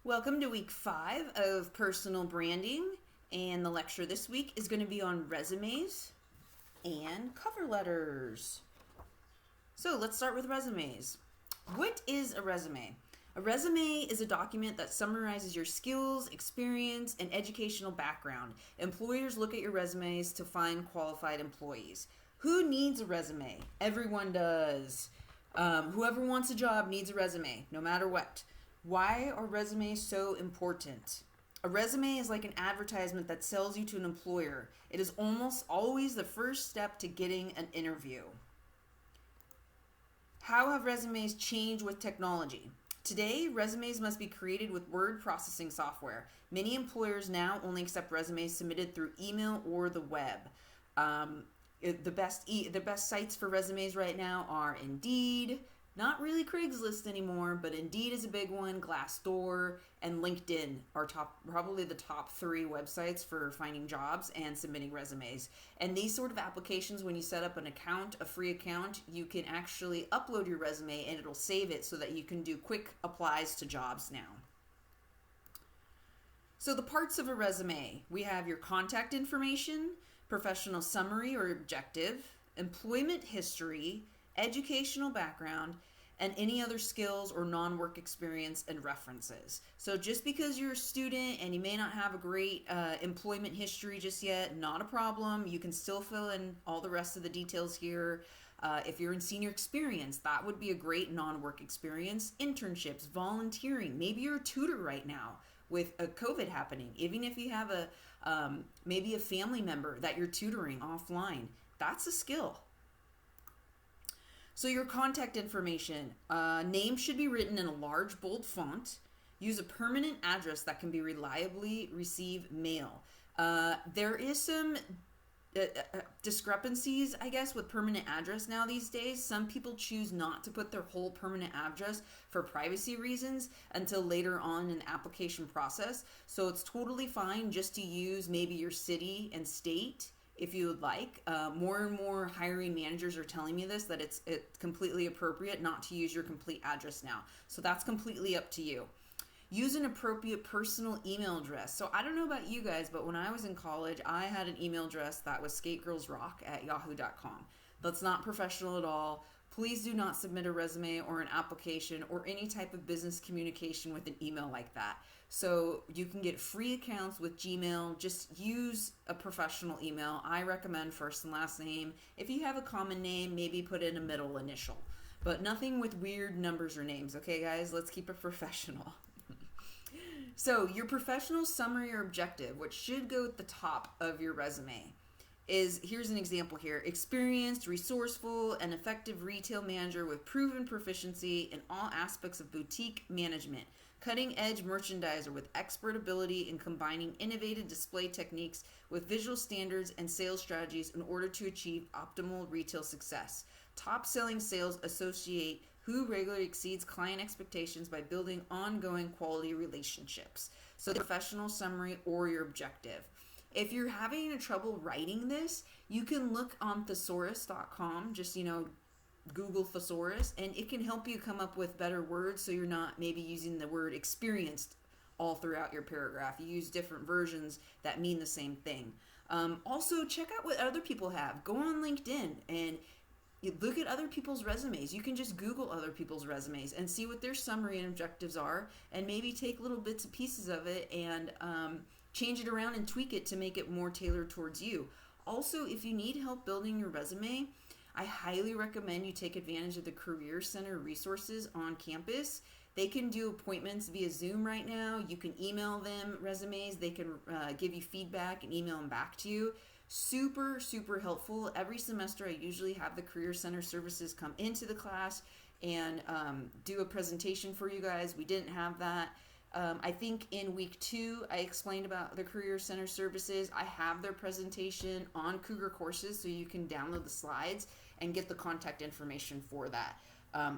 Welcome to week 5 of personal branding, and the lecture this week is going to be on resumes and cover letters. So let's start with resumes. What is a resume? A resume is a document that summarizes your skills, experience, and educational background. Employers look at your resumes to find qualified employees. Who needs a resume? Everyone does. Whoever wants a job needs a resume, no matter what. Why are resumes so important? A resume is like an advertisement that sells you to an employer. It is almost always the first step to getting an interview. How have resumes changed with technology? Today, resumes must be created with word processing software. Many employers now only accept resumes submitted through email or the web. The best sites for resumes right now are Indeed. Not really Craigslist anymore, but Indeed is a big one. Glassdoor and LinkedIn are probably the top 3 websites for finding jobs and submitting resumes. And these sort of applications, when you set up an account, a free account, you can actually upload your resume and it'll save it so that you can do quick applies to jobs now. So the parts of a resume, we have your contact information, professional summary or objective, employment history, educational background, and any other skills or non-work experience and references. So just because you're a student and you may not have a great employment history just yet, not a problem. You can still fill in all the rest of the details here. If you're in senior experience, that would be a great non-work experience. Internships, volunteering. Maybe you're a tutor right now with COVID happening. Even if you have maybe a family member that you're tutoring offline, that's a skill. So your contact information, name should be written in a large bold font. Use a permanent address that can be reliably receive mail. There is some discrepancies, I guess, with permanent address now these days. Some people choose not to put their whole permanent address for privacy reasons until later on in the application process. So it's totally fine just to use maybe your city and state if you would like. More and more hiring managers are telling me this, that it's completely appropriate not to use your complete address now. So that's completely up to you. Use an appropriate personal email address. So I don't know about you guys, but when I was in college, I had an email address that was skategirlsrock@yahoo.com. That's not professional at all. Please do not submit a resume or an application or any type of business communication with an email like that. So you can get free accounts with Gmail. Just use a professional email. I recommend first and last name. If you have a common name, maybe put in a middle initial. But nothing with weird numbers or names. Okay, guys? Let's keep it professional. So your professional summary or objective, which should go at the top of your resume, is, here's an example here: experienced, resourceful, and effective retail manager with proven proficiency in all aspects of boutique management. Cutting-edge merchandiser with expert ability in combining innovative display techniques with visual standards and sales strategies in order to achieve optimal retail success. Top-selling sales associate who regularly exceeds client expectations by building ongoing quality relationships. So the professional summary or your objective. If you're having trouble writing this, you can look on thesaurus.com, just, Google thesaurus, and it can help you come up with better words so you're not maybe using the word experienced all throughout your paragraph. You use different versions that mean the same thing. Also, check out what other people have. Go on LinkedIn and you look at other people's resumes. You can just Google other people's resumes and see what their summary and objectives are, and maybe take little bits and pieces of it and change it around and tweak it to make it more tailored towards you. Also, if you need help building your resume, I highly recommend you take advantage of the Career Center resources on campus. They can do appointments via Zoom right now. You can email them resumes. They can give you feedback and email them back to you. Super, super helpful. Every semester, I usually have the Career Center services come into the class and do a presentation for you guys. We didn't have that. I think in week 2, I explained about the Career Center services. I have their presentation on Cougar Courses, so you can download the slides and get the contact information for that.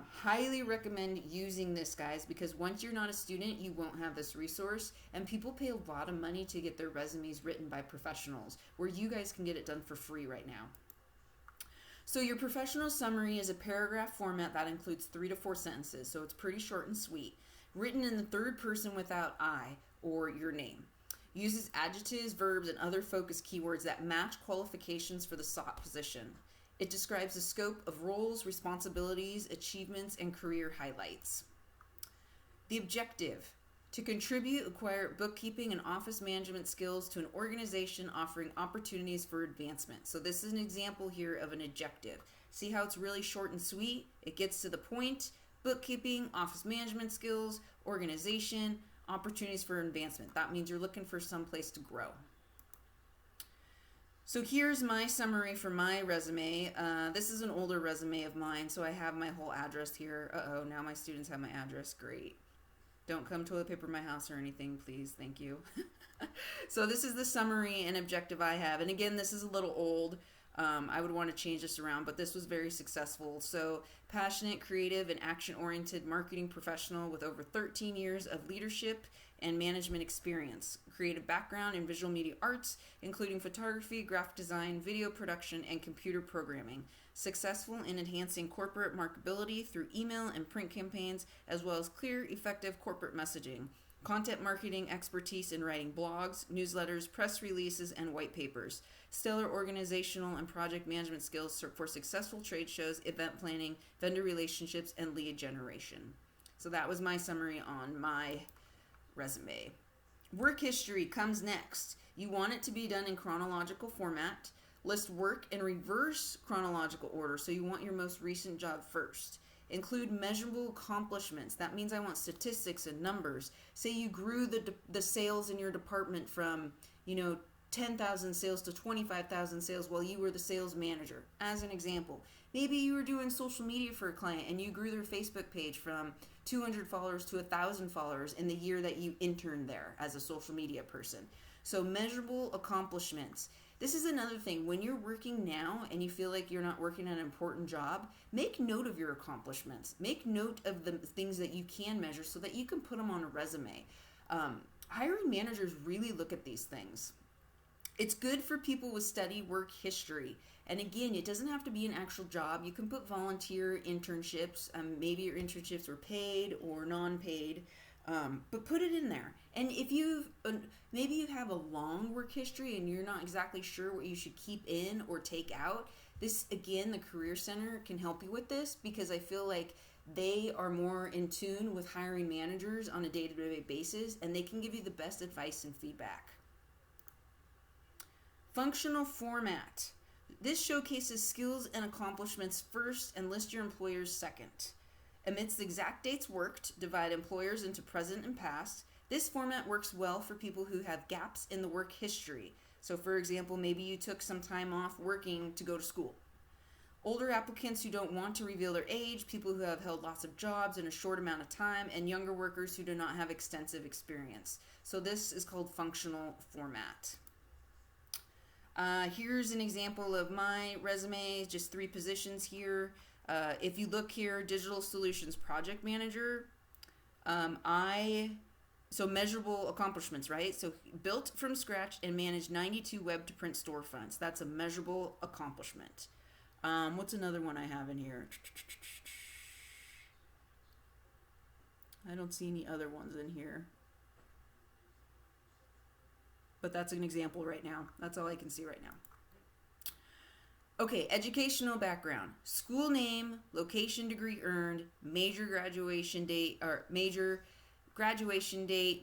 Highly recommend using this, guys, because once you're not a student, you won't have this resource, and people pay a lot of money to get their resumes written by professionals, where you guys can get it done for free right now. So your professional summary is a paragraph format that includes 3 to 4 sentences, so it's pretty short and sweet. written in the third person without I or your name. Uses adjectives, verbs, and other focus keywords that match qualifications for the sought position. It describes the scope of roles, responsibilities, achievements, and career highlights. The objective: to contribute, acquire bookkeeping and office management skills to an organization offering opportunities for advancement. So this is an example here of an objective. See how it's really short and sweet? It gets to the point. Bookkeeping, office management skills, organization, opportunities for advancement. That means you're looking for some place to grow. So here's my summary for my resume. This is an older resume of mine, so I have my whole address here. Uh-oh, now my students have my address. Great. Don't come toilet paper my house or anything, please. Thank you. So this is the summary and objective I have. And again, this is a little old. I would want to change this around, but this was very successful. So passionate, creative, and action-oriented marketing professional with over 13 years of leadership and management experience. Creative background in visual media arts, including photography, graphic design, video production, and computer programming. Successful in enhancing corporate marketability through email and print campaigns, as well as clear, effective corporate messaging. Content marketing expertise in writing blogs, newsletters, press releases, and white papers. Stellar organizational and project management skills for successful trade shows, event planning, vendor relationships, and lead generation. So that was my summary on my resume. Work history comes next. You want it to be done in chronological format. List work in reverse chronological order, so you want your most recent job first. Include measurable accomplishments. That means I want statistics and numbers. Say you grew the sales in your department from, 10,000 sales to 25,000 sales while you were the sales manager, as an example. Maybe you were doing social media for a client and you grew their Facebook page from 200 followers to 1,000 followers in the year that you interned there as a social media person. So measurable accomplishments. This is another thing. When you're working now and you feel like you're not working an important job, make note of your accomplishments. Make note of the things that you can measure so that you can put them on a resume. Hiring managers really look at these things. It's good for people with steady work history. And again, it doesn't have to be an actual job. You can put volunteer internships. Maybe your internships were paid or non-paid. But put it in there. And if maybe you have a long work history and you're not exactly sure what you should keep in or take out, this, again, the Career Center can help you with this, because I feel like they are more in tune with hiring managers on a day-to-day basis, and they can give you the best advice and feedback. Functional format. This showcases skills and accomplishments first and lists your employers second. Amidst the exact dates worked, divide employers into present and past. This format works well for people who have gaps in the work history. So for example, maybe you took some time off working to go to school. Older applicants who don't want to reveal their age, people who have held lots of jobs in a short amount of time, and younger workers who do not have extensive experience. So this is called functional format. Here's an example of my resume, just 3 positions here. If you look here, Digital Solutions Project Manager, so measurable accomplishments, right? So built from scratch and managed 92 web-to-print storefronts. That's a measurable accomplishment. What's another one I have in here? I don't see any other ones in here. But that's an example right now. That's all I can see right now. Okay, educational background. School name, location, degree earned, major graduation date,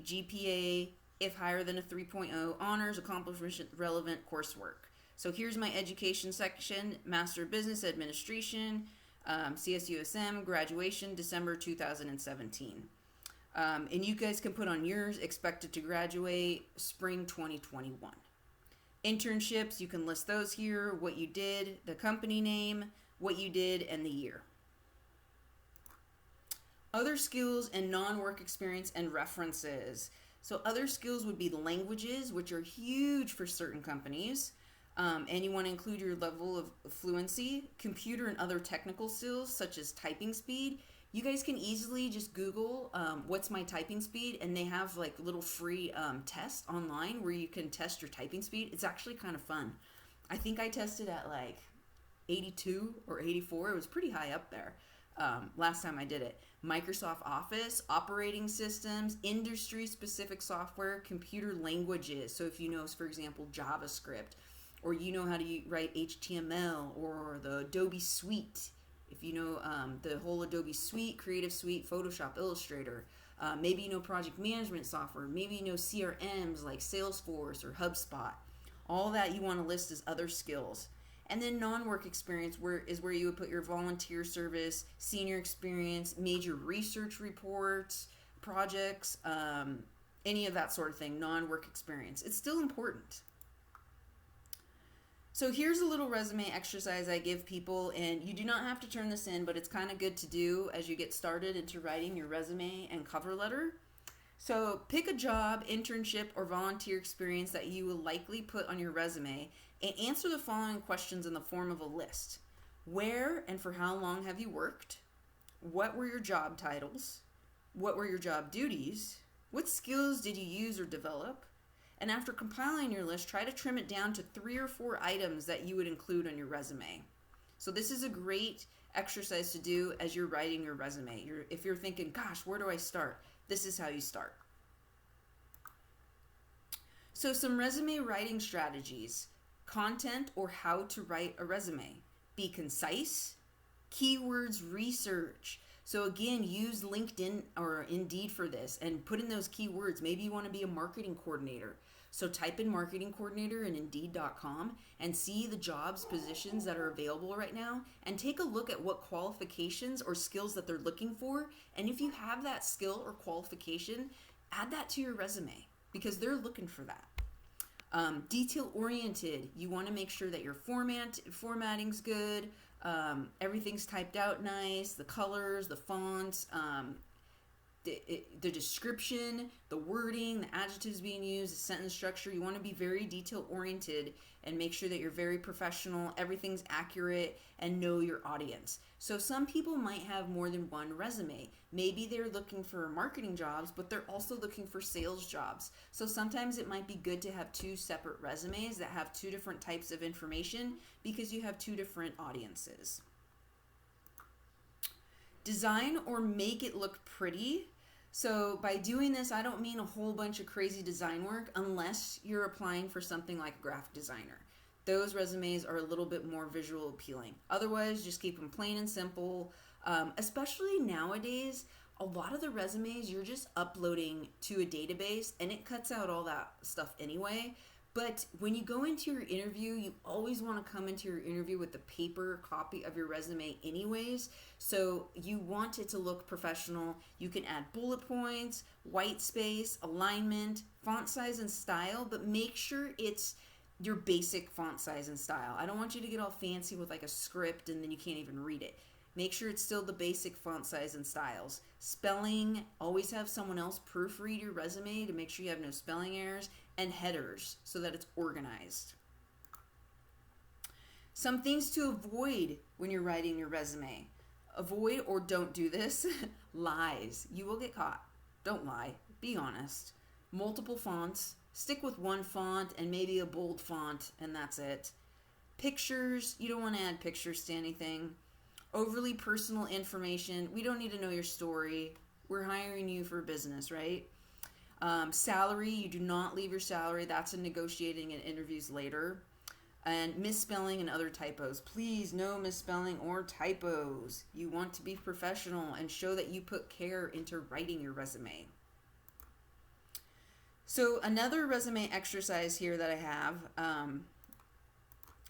GPA, if higher than a 3.0, honors, accomplishment, relevant coursework. So here's my education section: Master of Business Administration, CSUSM, graduation December 2017. And you guys can put on yours, expected to graduate spring 2021. Internships, you can list those here, what you did, the company name, what you did, and the year. Other skills and non-work experience and references. So other skills would be languages, which are huge for certain companies. And you want to include your level of fluency, computer and other technical skills, such as typing speed. You guys can easily just Google what's my typing speed, and they have like little free tests online where you can test your typing speed. It's actually kind of fun. I think I tested at like 82 or 84. It was pretty high up there. last time I did it. Microsoft Office, operating systems, industry-specific software, computer languages. So if you know, for example, JavaScript, or you know how to write HTML, or the Adobe Suite. If you know the whole Adobe Suite, Creative Suite, Photoshop, Illustrator. Maybe you know project management software. Maybe you know CRMs like Salesforce or HubSpot. All that you want to list as other skills. And then non-work experience is where you would put your volunteer service, senior experience, major research reports, projects, any of that sort of thing, non-work experience. It's still important. So here's a little resume exercise I give people, and you do not have to turn this in, but it's kind of good to do as you get started into writing your resume and cover letter. So pick a job, internship, or volunteer experience that you will likely put on your resume and answer the following questions in the form of a list. Where and for how long have you worked? What were your job titles? What were your job duties? What skills did you use or develop? And after compiling your list, try to trim it down to 3 or 4 items that you would include on your resume. So this is a great exercise to do as you're writing your resume. If you're thinking, gosh, where do I start? This is how you start. So some resume writing strategies. Content or how to write a resume. Be concise. Keywords research. So again, use LinkedIn or Indeed for this and put in those keywords. Maybe you want to be a marketing coordinator. So type in marketing coordinator in Indeed.com and see the jobs, positions that are available right now, and take a look at what qualifications or skills that they're looking for. And if you have that skill or qualification, add that to your resume because they're looking for that. Detail oriented, you want to make sure that your formatting's good, everything's typed out nice, the colors, the fonts, the description, the wording, the adjectives being used, the sentence structure. You want to be very detail oriented and make sure that you're very professional, everything's accurate, and know your audience. So some people might have more than one resume. Maybe they're looking for marketing jobs, but they're also looking for sales jobs. So sometimes it might be good to have 2 separate resumes that have 2 different types of information because you have 2 different audiences. Design or make it look pretty. So by doing this, I don't mean a whole bunch of crazy design work unless you're applying for something like a graphic designer. Those resumes are a little bit more visual appealing. Otherwise, just keep them plain and simple. Especially nowadays, a lot of the resumes you're just uploading to a database and it cuts out all that stuff anyway. But when you go into your interview, you always want to come into your interview with the paper copy of your resume anyways. So you want it to look professional. You can add bullet points, white space, alignment, font size and style, but make sure it's your basic font size and style. I don't want you to get all fancy with like a script and then you can't even read it. Make sure it's still the basic font size and styles. Spelling, always have someone else proofread your resume to make sure you have no spelling errors, and headers so that it's organized. Some things to avoid when you're writing your resume. Avoid or don't do this. Lies. You will get caught. Don't lie. Be honest. Multiple fonts. Stick with one font and maybe a bold font, and that's it. Pictures. You don't want to add pictures to anything. Overly personal information. We don't need to know your story. We're hiring you for business, right? Salary. You do not leave your salary. That's in negotiating and interviews later. And misspelling and other typos. Please, no misspelling or typos. You want to be professional and show that you put care into writing your resume. So another resume exercise here that I have,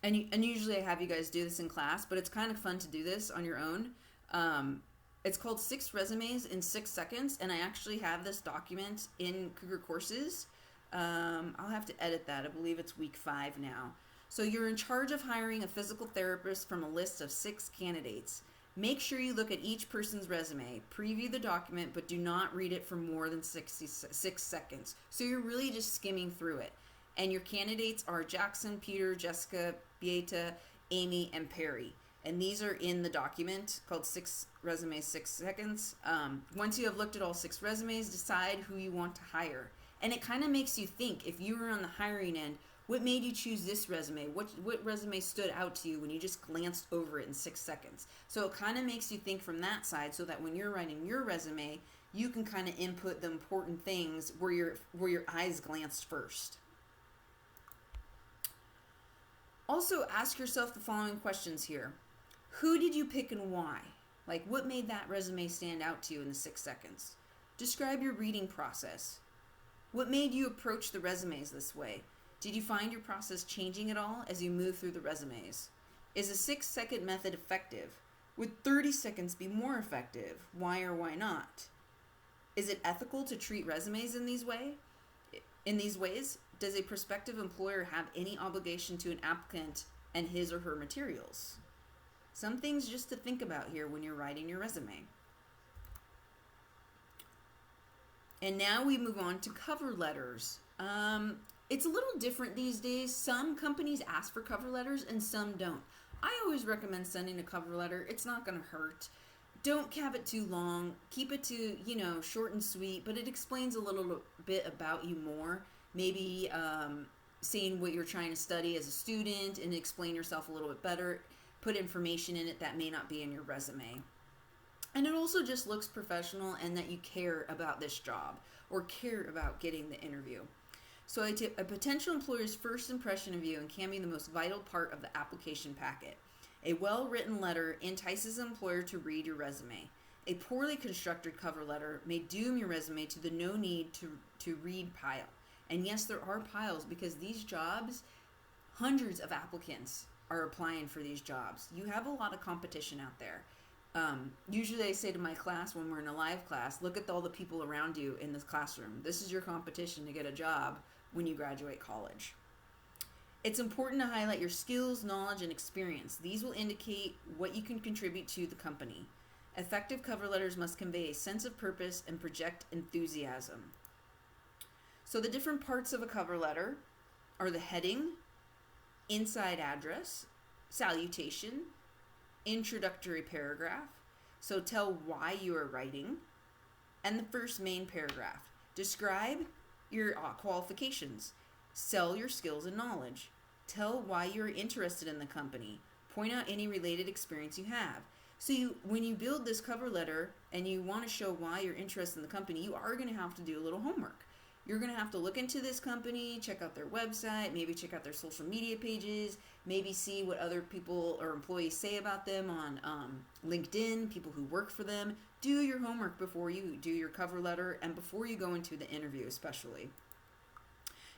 and usually I have you guys do this in class, but it's kind of fun to do this on your own. It's called 6 Resumes in 6 Seconds, and I actually have this document in Cougar Courses. I'll have to edit that. I believe it's week 5 now. So you're in charge of hiring a physical therapist from a list of 6 candidates. Make sure you look at each person's resume, preview the document, but do not read it for more than 6 seconds. So you're really just skimming through it. And your candidates are Jackson, Peter, Jessica, Beata, Amy, and Perry. And these are in the document called 6 Resumes, 6 Seconds. Once you have looked at all 6 resumes, decide who you want to hire. And it kind of makes you think, if you were on the hiring end, What made you choose this resume? What resume stood out to you when you just glanced over it in 6 seconds? So it kind of makes you think from that side, so that when you're writing your resume, you can kind of input the important things where your eyes glanced first. Also, ask yourself the following questions here. Who did you pick and why? Like, what made that resume stand out to you in the 6 seconds? Describe your reading process. What made you approach the resumes this way? Did you find your process changing at all as you move through the resumes? Is a 6-second method effective? Would 30 seconds be more effective? Why or why not? Is it ethical to treat resumes in these ways? Does a prospective employer have any obligation to an applicant and his or her materials? Some things just to think about here when you're writing your resume. And now we move on to cover letters. It's a little different these days. Some companies ask for cover letters and some don't. I always recommend sending a cover letter. It's not going to hurt. Don't have it too long. Keep it to, short and sweet, but it explains a little bit about you more. Maybe saying what you're trying to study as a student and explain yourself a little bit better. Put information in it that may not be in your resume. And it also just looks professional and that you care about this job or care about getting the interview. So a potential employer's first impression of you and can be the most vital part of the application packet. A well-written letter entices an employer to read your resume. A poorly constructed cover letter may doom your resume to the no need to read pile. And yes, there are piles because these jobs, hundreds of applicants are applying for these jobs. You have a lot of competition out there. Usually I say to my class when we're in a live class, look at all the people around you in this classroom. This is your competition to get a job when you graduate college. It's important to highlight your skills, knowledge, and experience. These will indicate what you can contribute to the company. Effective cover letters must convey a sense of purpose and project enthusiasm. So the different parts of a cover letter are the heading, inside address, salutation, introductory paragraph, so tell why you are writing, and the first main paragraph. Describe your qualifications, sell your skills and knowledge, tell why you're interested in the company, point out any related experience you have. So when you build this cover letter and you want to show why you're interested in the company, you are going to have to do a little homework. You're going to have to look into this company, check out their website, maybe check out their social media pages, maybe see what other people or employees say about them on LinkedIn, people who work for them. Do your homework before you do your cover letter and before you go into the interview especially.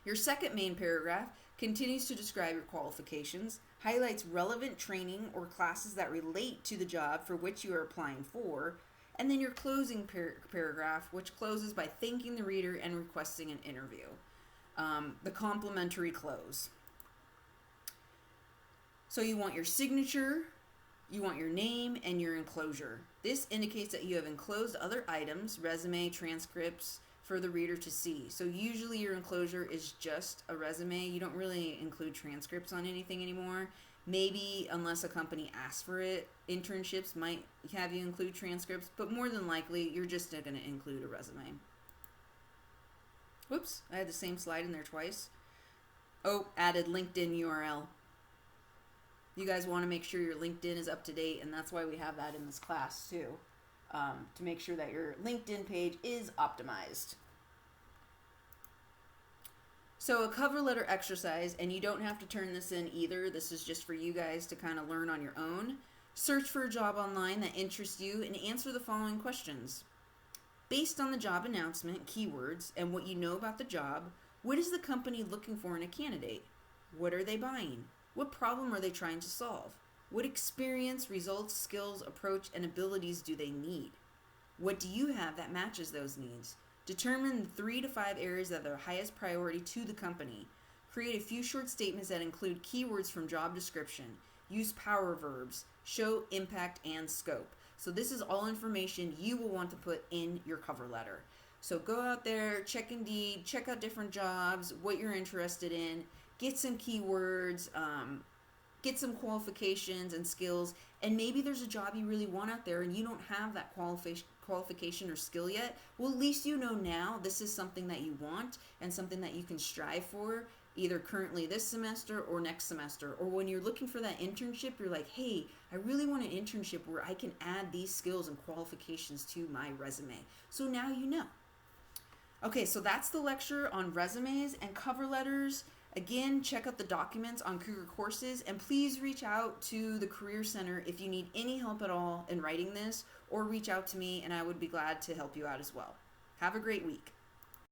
Your second main paragraph continues to describe your qualifications, highlights relevant training or classes that relate to the job for which you are applying for, and then your closing paragraph, which closes by thanking the reader and requesting an interview. The complimentary close. So you want your signature, you want your name, and your enclosure. This indicates that you have enclosed other items, resume, transcripts, for the reader to see. So usually your enclosure is just a resume. You don't really include transcripts on anything anymore. Maybe, unless a company asks for it, internships might have you include transcripts, but more than likely, you're just going to include a resume. Whoops, I had the same slide in there twice. Oh, added LinkedIn URL. You guys want to make sure your LinkedIn is up to date, and that's why we have that in this class too, to make sure that your LinkedIn page is optimized. So a cover letter exercise, and you don't have to turn this in either. This is just for you guys to kind of learn on your own. Search for a job online that interests you and answer the following questions. Based on the job announcement, keywords, and what you know about the job, what is the company looking for in a candidate? What are they buying? What problem are they trying to solve? What experience, results, skills, approach, and abilities do they need? What do you have that matches those needs? Determine the 3 to 5 areas that are highest priority to the company. Create a few short statements that include keywords from job description. Use power verbs. Show impact and scope. So this is all information you will want to put in your cover letter. So go out there, check Indeed, check out different jobs, what you're interested in, get some keywords, get some qualifications and skills, and maybe there's a job you really want out there and you don't have that qualification or skill yet. Well, at least you know now this is something that you want and something that you can strive for either currently this semester or next semester. Or when you're looking for that internship, you're like, hey, I really want an internship where I can add these skills and qualifications to my resume. So now you know. Okay, so that's the lecture on resumes and cover letters. Again, check out the documents on Cougar Courses, and please reach out to the Career Center if you need any help at all in writing this, or reach out to me and I would be glad to help you out as well. Have a great week.